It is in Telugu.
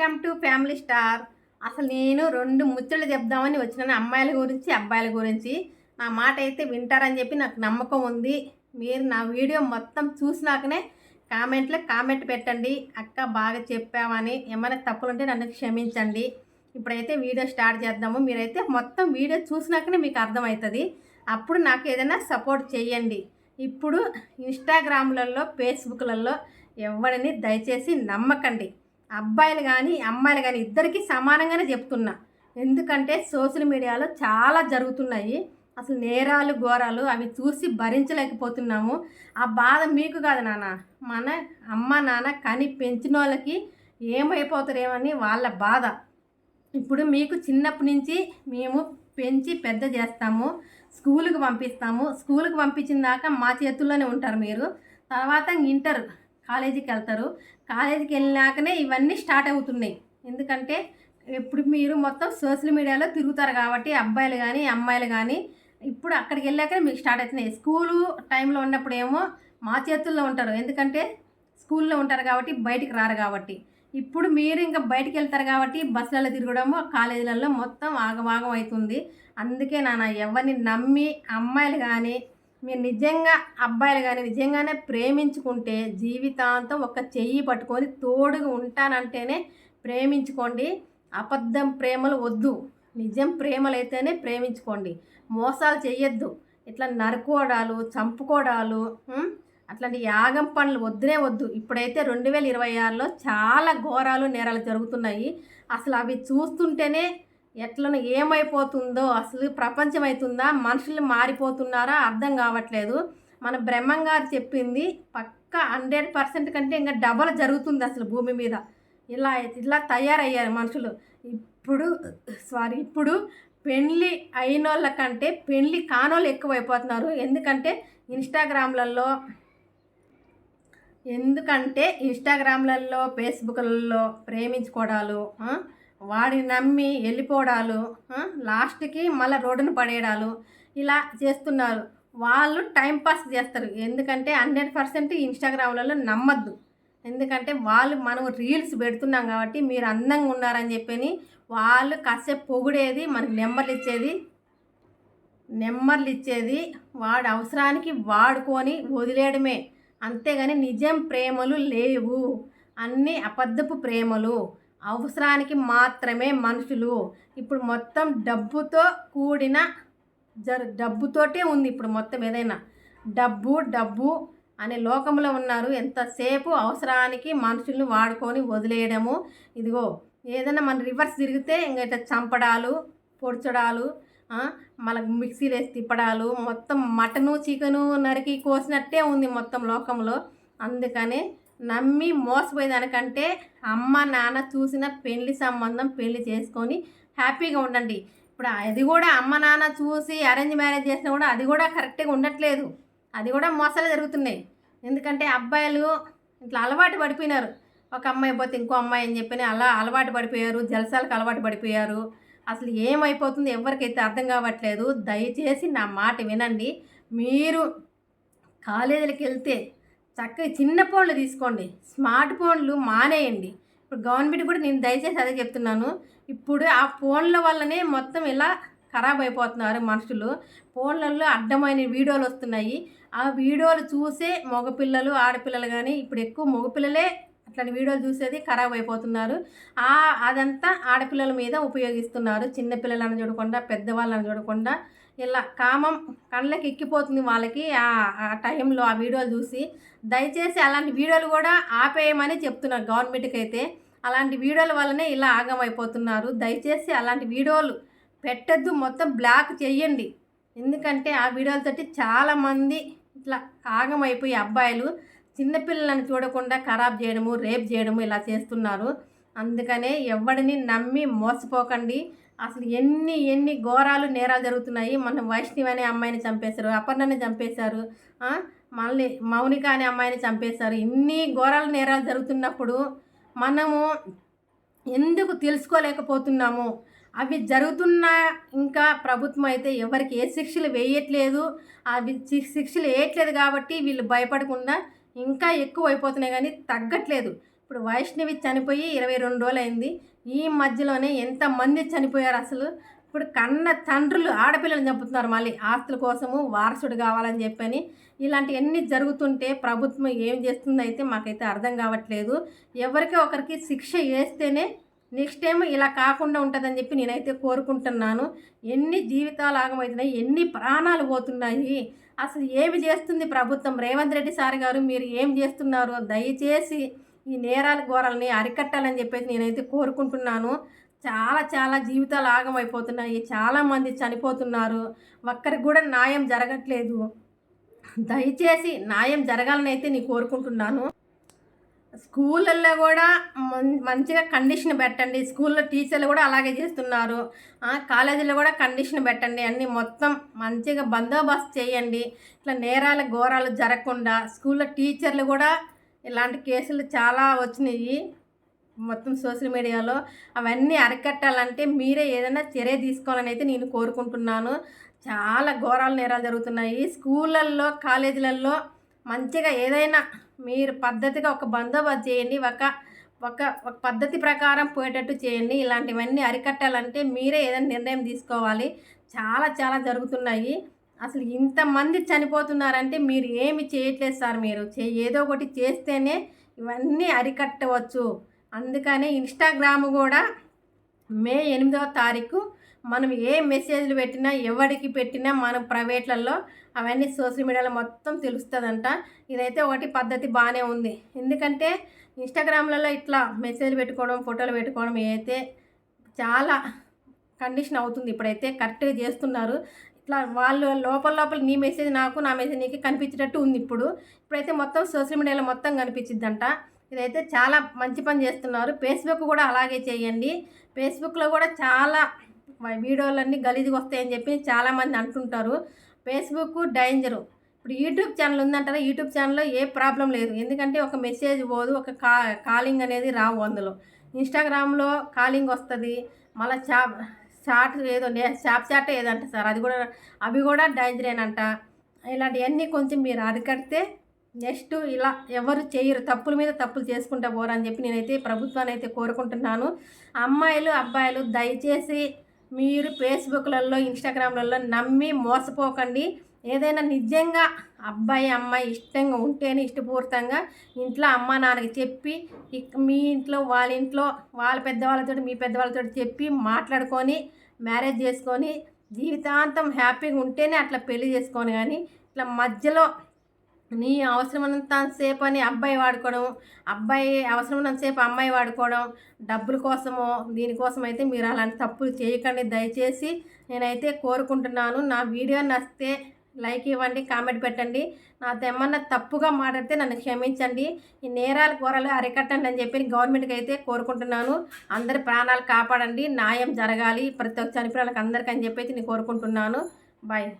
Welcome to family star. అసలు నేను 2 ముచ్చట్లు చెప్దామని వచ్చినాను, అమ్మాయిల గురించి అబ్బాయిల గురించి. నా మాట అయితే వింటారని చెప్పి నాకు నమ్మకం ఉంది. మీరు నా వీడియో మొత్తం చూసినాకనే కామెంట్ పెట్టండి. అక్క బాగా చెప్పామని. ఏమైనా తప్పులుంటే నన్ను క్షమించండి. ఇప్పుడైతే వీడియో స్టార్ట్ చేద్దాము. మీరైతే మొత్తం వీడియో చూసినాకనే మీకు అర్థమవుతుంది. అప్పుడు నాకు ఏదైనా సపోర్ట్ చేయండి. ఇప్పుడు ఇన్స్టాగ్రామ్లలో ఫేస్బుక్లలో ఎవరిని దయచేసి నమ్మకండి. అబ్బాయిలు కానీ అమ్మాయిలు కానీ ఇద్దరికీ సమానంగానే చెప్తున్నా. ఎందుకంటే సోషల్ మీడియాలో చాలా జరుగుతున్నాయి అసలు నేరాలు ఘోరాలు. అవి చూసి భరించలేకపోతున్నాము. ఆ బాధ మీకు కాదు నాన్న, మన అమ్మ నాన్న కని పెంచిన వాళ్ళకి ఏమైపోతారేమని వాళ్ళ బాధ. ఇప్పుడు మీకు చిన్నప్పటి నుంచి మేము పెంచి పెద్ద చేస్తాము, స్కూల్కి పంపిస్తాము. స్కూల్కి పంపించిన దాకా మా చేతుల్లోనే ఉంటారు మీరు. తర్వాత ఇంటర్ కాలేజీకి వెళ్తారు. కాలేజీకి వెళ్ళినాకనే ఇవన్నీ స్టార్ట్ అవుతున్నాయి. ఎందుకంటే ఇప్పుడు మీరు మొత్తం సోషల్ మీడియాలో తిరుగుతారు కాబట్టి అబ్బాయిలు కానీ అమ్మాయిలు కానీ ఇప్పుడు అక్కడికి వెళ్ళాకనే మీకు స్టార్ట్ అవుతున్నాయి. స్కూలు టైంలో ఉన్నప్పుడు ఏమో మా చేతుల్లో ఉంటారు, ఎందుకంటే స్కూల్లో ఉంటారు కాబట్టి బయటికి రారు కాబట్టి. ఇప్పుడు మీరు ఇంకా బయటికి వెళ్తారు కాబట్టి బస్సులలో తిరగడము కాలేజీలలో మొత్తం ఆగమాగం అవుతుంది. అందుకే నాన్న ఎవరిని నమ్మి అమ్మాయిలు కానీ మీరు నిజంగా అబ్బాయిలు కానీ నిజంగానే ప్రేమించుకుంటే జీవితాంతం ఒక చెయ్యి పట్టుకొని తోడుగా ఉంటానంటేనే ప్రేమించుకోండి. అబద్ధం ప్రేమలు వద్దు, నిజం ప్రేమలు అయితేనే ప్రేమించుకోండి. మోసాలు చెయ్యొద్దు. ఇట్లా నరుకోవడాలు చంపుకోవడాలు అట్లాంటి యాగం పనులు వద్దునే వద్దు. ఇప్పుడైతే 2026లో చాలా ఘోరాలు నేరాలు జరుగుతున్నాయి. అసలు అవి చూస్తుంటేనే ఎట్లను ఏమైపోతుందో, అసలు ప్రపంచం అవుతుందా, మనుషులు మారిపోతున్నారా అర్థం కావట్లేదు. మన బ్రహ్మంగారు చెప్పింది పక్క 100% కంటే ఇంకా డబల్ జరుగుతుంది అసలు భూమి మీద. ఇలా తయారయ్యారు మనుషులు. ఇప్పుడు పెళ్ళి అయిన వాళ్ళ కంటే పెళ్ళి కానోళ్ళు ఎక్కువైపోతున్నారు. ఎందుకంటే ఇన్స్టాగ్రామ్లలో ఫేస్బుక్లలో ప్రేమించుకోవడాలు, వాడిని నమ్మి వెళ్ళిపోవడాలు, లాస్ట్కి మళ్ళీ రోడ్డును పడేయడాలు ఇలా చేస్తున్నారు. వాళ్ళు టైంపాస్ చేస్తారు. ఎందుకంటే 100% ఇన్స్టాగ్రామ్లలో నమ్మద్దు. ఎందుకంటే మనం రీల్స్ పెడుతున్నాం కాబట్టి మీరు అందంగా ఉన్నారని చెప్పని వాళ్ళు కాసేపు పొగిడేది, మనకు నెంబర్లు ఇచ్చేది వాడు అవసరానికి వాడుకొని వదిలేయడమే. అంతేగాని నిజం ప్రేమలు లేవు, అన్నీ అబద్ధపు ప్రేమలు. అవసరానికి మాత్రమే మనుషులు. ఇప్పుడు మొత్తం డబ్బుతోటే ఉంది. ఇప్పుడు మొత్తం ఏదైనా డబ్బు అనే లోకంలో ఉన్నారు. ఎంతసేపు అవసరానికి మనుషుల్ని వాడుకొని వదిలేయడము. ఇదిగో ఏదైనా మన రివర్స్ తిరిగితే ఇంకా ఇట్లా చంపడాలు, పొడిచడాలు, మళ్ళీ మిక్సీలు వేసి తిప్పడాలు, మొత్తం మటను చికెను నరికి కోసినట్టే ఉంది మొత్తం లోకంలో. అందుకని నమ్మి మోసపోయేదానికంటే అమ్మ నాన్న చూసిన పెళ్లి సంబంధం పెళ్లి చేసుకొని హ్యాపీగా ఉండండి. ఇప్పుడు అది కూడా అమ్మ నాన్న చూసి అరేంజ్ మ్యారేజ్ చేసినా కూడా అది కూడా కరెక్ట్గా ఉండట్లేదు, అది కూడా మోసాలు జరుగుతున్నాయి. ఎందుకంటే అబ్బాయిలు ఇట్లా అలవాటు పడిపోయినారు. ఒక అమ్మాయి పోతే ఇంకో అమ్మాయి అని చెప్పి అలా అలవాటు పడిపోయారు, జలసాలకు అలవాటు పడిపోయారు. అసలు ఏమైపోతుంది ఎవరికైతే అర్థం కావట్లేదు. దయచేసి నా మాట వినండి. మీరు కాలేజీలకు వెళ్తే చక్కగా చిన్న ఫోన్లు తీసుకోండి, స్మార్ట్ ఫోన్లు మానేయండి. ఇప్పుడు గవర్నమెంట్ కూడా నేను దయచేసి అదే చెప్తున్నాను. ఇప్పుడు ఆ ఫోన్ల వల్లనే మొత్తం ఇలా ఖరాబ్ అయిపోతున్నారు మనుషులు. ఫోన్లలో అడ్డమైన వీడియోలు వస్తున్నాయి. ఆ వీడియోలు చూసే మగపిల్లలు ఆడపిల్లలు కానీ ఇప్పుడు ఎక్కువ మగపిల్లలే అట్లాంటి వీడియోలు చూసేది ఖరాబ్ అయిపోతున్నారు. అదంతా ఆడపిల్లల మీద ఉపయోగిస్తున్నారు. చిన్నపిల్లలను చూడకుండా పెద్దవాళ్ళని చూడకుండా ఇలా కామం కళ్ళకి ఎక్కిపోతుంది వాళ్ళకి ఆ టైంలో ఆ వీడియోలు చూసి. దయచేసి అలాంటి వీడియోలు కూడా ఆపేయమని చెప్తున్నారు గవర్నమెంట్కి అయితే. అలాంటి వీడియోల వల్లనే ఇలా ఆగమైపోతున్నారు. దయచేసి అలాంటి వీడియోలు పెట్టద్దు, మొత్తం బ్లాక్ చెయ్యండి. ఎందుకంటే ఆ వీడియోలతోటి చాలామంది ఇట్లా ఆగమైపోయి అబ్బాయిలు చిన్నపిల్లలను చూడకుండా ఖరాబ్ చేయడము, రేప్ చేయడము ఇలా చేస్తున్నారు. అందుకనే ఎవడిని నమ్మి మోసపోకండి. అసలు ఎన్ని ఘోరాలు నేరాలు జరుగుతున్నాయి. మన వైష్ణవి అనే అమ్మాయిని చంపేశారు, అపర్ణని చంపేశారు, మళ్ళీ మౌనిక అనే అమ్మాయిని చంపేశారు. ఇన్ని ఘోరాలు నేరాలు జరుగుతున్నప్పుడు మనము ఎందుకు తెలుసుకోలేకపోతున్నాము? అవి జరుగుతున్నా ఇంకా ప్రభుత్వం అయితే ఎవరికి ఏ శిక్షలు వేయట్లేదు. అవి శిక్షలు వేయట్లేదు కాబట్టి వీళ్ళు భయపడకుండా ఇంకా ఎక్కువ అయిపోతున్నాయి కానీ తగ్గట్లేదు. ఇప్పుడు వైష్ణవి చనిపోయి 22 రోజులైంది. ఈ మధ్యలోనే ఎంతమంది చనిపోయారు అసలు. ఇప్పుడు కన్న తండ్రులు ఆడపిల్లలు చంపుతున్నారు మళ్ళీ ఆస్తుల కోసము, వారసుడు కావాలని చెప్పని. ఇలాంటివన్నీ జరుగుతుంటే ప్రభుత్వం ఏం చేస్తుందో అయితే మాకైతే అర్థం కావట్లేదు. ఎవరికో ఒకరికి శిక్ష వేస్తేనే నెక్స్ట్ టైం ఇలా కాకుండా ఉంటుందని చెప్పి నేనైతే కోరుకుంటున్నాను. ఎన్ని జీవితాలు ఆగమవుతున్నాయి, ఎన్ని ప్రాణాలు పోతున్నాయి, అసలు ఏమి చేస్తుంది ప్రభుత్వం? రేవంత్ రెడ్డి సార్ గారు మీరు ఏం చేస్తున్నారు? దయచేసి ఈ నేరాల ఘోరాలని అరికట్టాలని చెప్పేసి నేనైతే కోరుకుంటున్నాను. చాలా చాలా జీవితాలు ఆగమైపోతున్నాయి, చాలామంది చనిపోతున్నారు, ఒక్కరికి కూడా న్యాయం జరగట్లేదు. దయచేసి న్యాయం జరగాలని అయితే నేను కోరుకుంటున్నాను. స్కూళ్ళల్లో కూడా మంచిగా కండిషన్ పెట్టండి. స్కూల్లో టీచర్లు కూడా అలాగే చేస్తున్నారు. కాలేజీలో కూడా కండిషన్ పెట్టండి. అన్నీ మొత్తం మంచిగా బందోబస్తు చేయండి. ఇట్లా నేరాల ఘోరాలు జరగకుండా స్కూల్లో టీచర్లు కూడా ఇలాంటి కేసులు చాలా వచ్చినాయి మొత్తం సోషల్ మీడియాలో. అవన్నీ అరికట్టాలంటే మీరే ఏదైనా చర్య తీసుకోవాలని అయితే నేను కోరుకుంటున్నాను. చాలా ఘోరాలు నేరాలు జరుగుతున్నాయి స్కూళ్ళల్లో, కాలేజీలలో. మంచిగా ఏదైనా మీరు పద్ధతిగా ఒక బందోబస్తు చేయండి, ఒక ఒక ఒక పద్ధతి ప్రకారం పోయేటట్టు చేయండి. ఇలాంటివన్నీ అరికట్టాలంటే మీరే ఏదైనా నిర్ణయం తీసుకోవాలి. చాలా చాలా జరుగుతున్నాయి. అసలు ఇంతమంది చనిపోతున్నారంటే మీరు ఏమి చేయట్లేదు సార్. మీరు ఏదో ఒకటి చేస్తేనే ఇవన్నీ అరికట్టవచ్చు. అందుకని ఇన్స్టాగ్రామ్ కూడా మే 8వ తారీఖు మనం ఏ మెసేజ్లు పెట్టినా, ఎవరికి పెట్టినా మనం ప్రైవేట్లలో అవన్నీ సోషల్ మీడియాలో మొత్తం తెలుస్తుందంట. ఇదైతే ఒకటి పద్ధతి బాగానే ఉంది. ఎందుకంటే ఇన్స్టాగ్రామ్లలో ఇట్లా మెసేజ్లు పెట్టుకోవడం, ఫోటోలు పెట్టుకోవడం అయితే చాలా కండిషన్ అవుతుంది. ఇప్పుడైతే కరెక్ట్గా చేస్తున్నారు. ఇట్లా వాళ్ళు లోపల నీ మెసేజ్ నాకు, నా మెసేజ్ నీకు కనిపించేటట్టు ఉంది. ఇప్పుడైతే మొత్తం సోషల్ మీడియాలో మొత్తం కనిపించిద్దంట. ఇదైతే చాలా మంచి పని చేస్తున్నారు. ఫేస్బుక్ కూడా అలాగే చేయండి. ఫేస్బుక్లో కూడా చాలా వీడియోలన్నీ గలీజ్గా వస్తాయని చెప్పి చాలామంది అంటుంటారు. Facebook danger. ఇప్పుడు యూట్యూబ్ ఛానల్ ఉందంటారా, యూట్యూబ్ ఛానల్లో ఏ ప్రాబ్లం లేదు. ఎందుకంటే ఒక మెసేజ్ పోదు, ఒక కాలింగ్ అనేది రావు అందులో. ఇన్స్టాగ్రామ్లో కాలింగ్ వస్తుంది, మళ్ళీ చాట్ ఏదో చాట్ ఏదంట సార్, అవి కూడా డేంజరేనంట. ఇలాంటివన్నీ కొంచెం మీరు అరికడితే నెక్స్ట్ ఇలా ఎవరు చేయరు, తప్పుల మీద తప్పులు చేసుకుంటా పోరని చెప్పి నేనైతే ప్రభుత్వాన్ని అయితే కోరుకుంటున్నాను. అమ్మాయిలు, అబ్బాయిలు దయచేసి మీరు ఫేస్బుక్లలో, ఇన్స్టాగ్రామ్లలో నమ్మి మోసపోకండి. ఏదైనా నిజంగా అబ్బాయి అమ్మాయి ఇష్టంగా ఉంటేనే ఇష్టపూర్తంగా ఇంట్లో అమ్మ నాన్నకి చెప్పి, మీ ఇంట్లో వాళ్ళ ఇంట్లో వాళ్ళ పెద్దవాళ్ళతో మీ పెద్దవాళ్ళతో చెప్పి మాట్లాడుకొని మ్యారేజ్ చేసుకొని జీవితాంతం హ్యాపీగా ఉంటేనే అట్లా పెళ్లి చేసుకొని, కానీ ఇట్లా మధ్యలో నీ అవసరమైనంతసేపు అని అబ్బాయి వాడుకోవడం, అబ్బాయి అవసరమైనంతసేపు అమ్మాయి వాడుకోవడం, డబ్బుల కోసమో దీనికోసం అయితే మీరు అలాంటి తప్పులు చేయకండి దయచేసి నేనైతే కోరుకుంటున్నాను. నా వీడియో నచ్చితే లైక్ ఇవ్వండి, కామెంట్ పెట్టండి. నాతో ఏమన్నా తప్పుగా మాట్లాడితే నన్ను క్షమించండి. ఈ నేరాల ఘోరాలు అరికట్టండి అని చెప్పి గవర్నమెంట్కి అయితే కోరుకుంటున్నాను. అందరి ప్రాణాలు కాపాడండి, న్యాయం జరగాలి ప్రతి ఒక్క చనిపోయిన వాళ్ళకి అందరికీ అని చెప్పి నేను కోరుకుంటున్నాను. బాయ్.